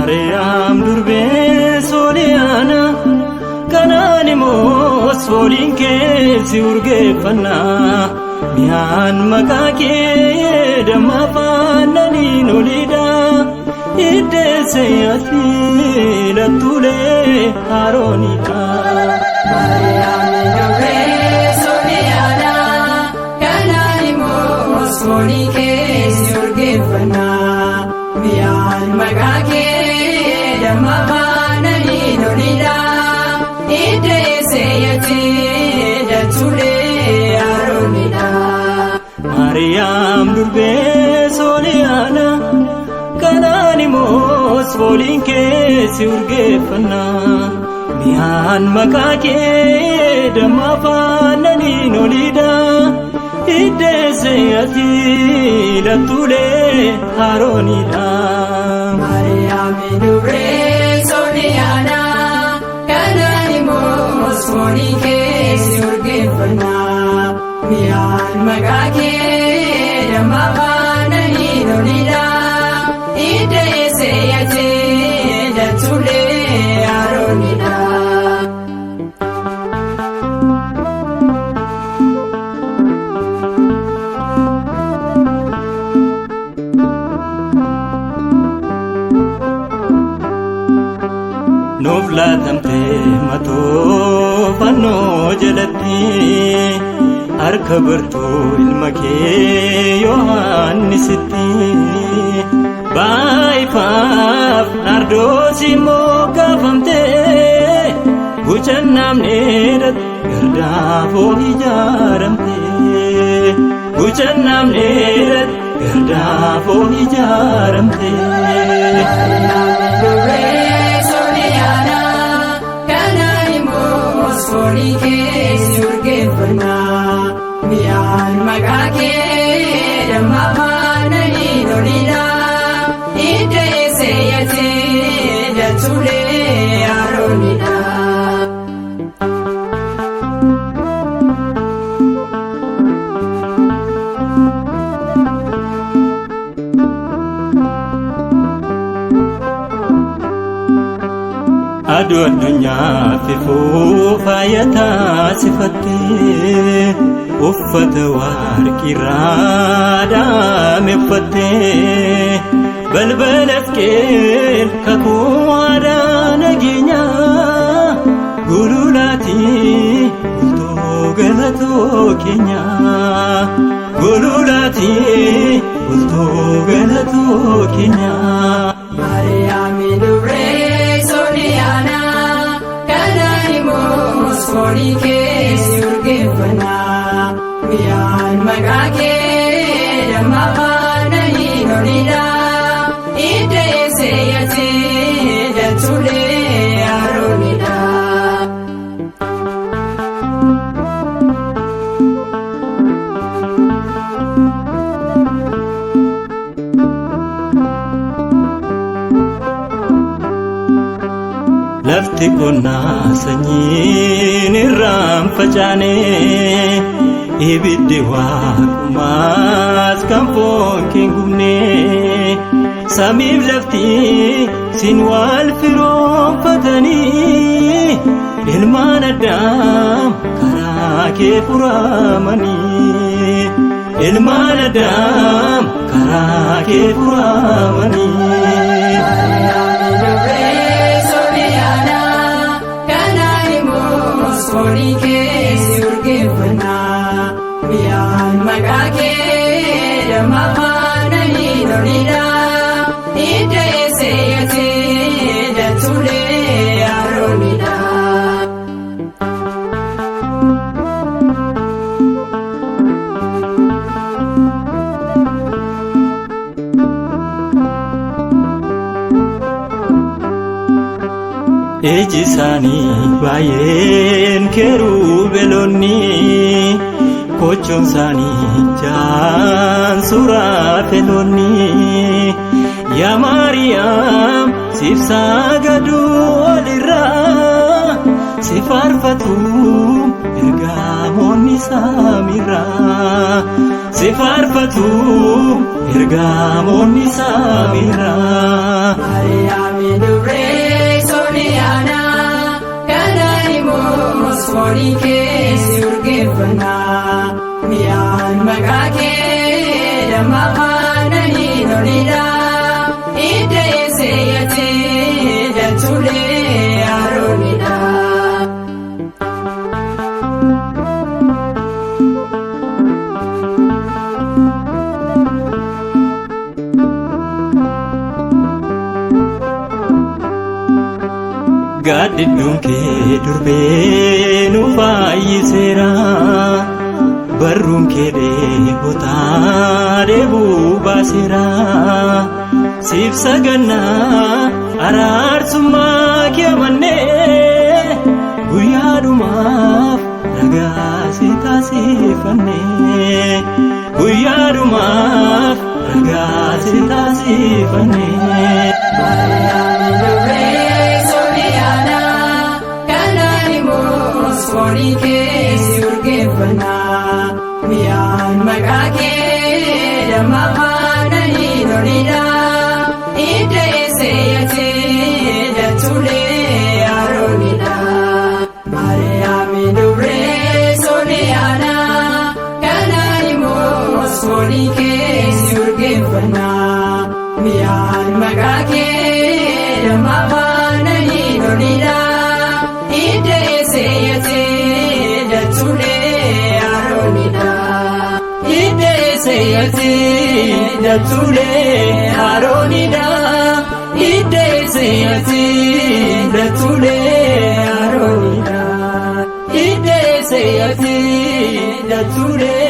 Maariyaam durbee Sooliyaana Kanaanimoos fooliin kee si urgeeffannaa miyaan maqaa kee damma faannaniin oliidha iddeesse ati lattuulee Arooniidha. Maariyaam durbee Sooliyaana Kanaanimoos fooliin kee si urgeeffannaa miyaan maqaa kee damma faannaniin oliidha iddeesse ati lattuulee Arooniidha. Maariyaam durbee Sooliyaana Kanaanimoos fooliin kee si urgeeffannaa miyaan maqaa kee damma faannaniin oliidha iddeesse ati lattuulee Arooniidha. Maariyaam durbee Sooliyaana Kanaanimoos fooliin kee si urgeeffannaa miyaan maqaa kee damma faannaniin oliidha iddeesse ati lattuulee Arooniidha. Nuuf laatamtee matoo fannoo jalatti harka bartuu ilma kee Yohaannisitti baay'ifaaf naardoos immoo kaafamtee gucannaamneedhat gardaafoo ijaaramtee gucannaamneedhat gardaafoo ijaaramtee. Fooliin kee si urgeeffannaa miyaan maqaa kee damma faannaniin oliidha iddeesse ati lattuulee Arooniidha. Aduu addunyaa fifuu faayataa sifattee uffata warqirraa daame uffattee balbalas kee kakuu aadaa nageenyaa gululaatii bultoo galatoo keenyaa gululaatii bultoo galatoo keenyaa. Maariyaam durbee Sooliyaana Kanaanimoos fooliin kee si urgeeffannaa miyaan maqaa kee damma faannaniin oliidha iddeesse ati lattuulee Arooniidha. Lafti qonnaa sanyiin irraan facaanee ibiddi waaqumaas kan foon kee gubnee samiif lafti sin wal firoonfatanii ilmaan Addaam karaa kee furamanii ilmaan Addaam karaa kee furamanii. Fooliin kee si urgeeffannaa miyaan maqaa kee damma faannaniin oliidha iddeesse ati lattuulee Arooniidha. Iji isaanii baay'een kerubeelonni kochoon isaanii jaan suraafelonni yaa Maariyaam siif sagadu olirraa si faarfatu ergamoonni samiirraa si faarfatu ergamoonni samiirraa. maqaa kee damma afaananii lolidha. Hidda eessee dachuulee Aroonidha. Gaaddidduun kee durbee nu baay'iseera. Barruun kee dheebotaa deebuu baaseera. Siif sagannaa araarsummaa kee amannee guyyaadhumaaf ragaa si taasifannee. Guyyaadhumaaf ragaa si taasifannee. Foonii kee si urgeeffannaa mi'aan maqaa kee damma afaananii lolidha. Hidda eessee dachuulee Aroonidha. Maariyaami dubree Sooliyaanaa kanaan immoo foonii kee si urgeeffannaa mi'aan maqaa kee damma afaananii lolidha. Hidda eessee dachuulee Aroonidha. Hidda eessee dachuulee Aroonidha. Hidda eessee dachuulee Aroonidha. Hidda eessee dachuulee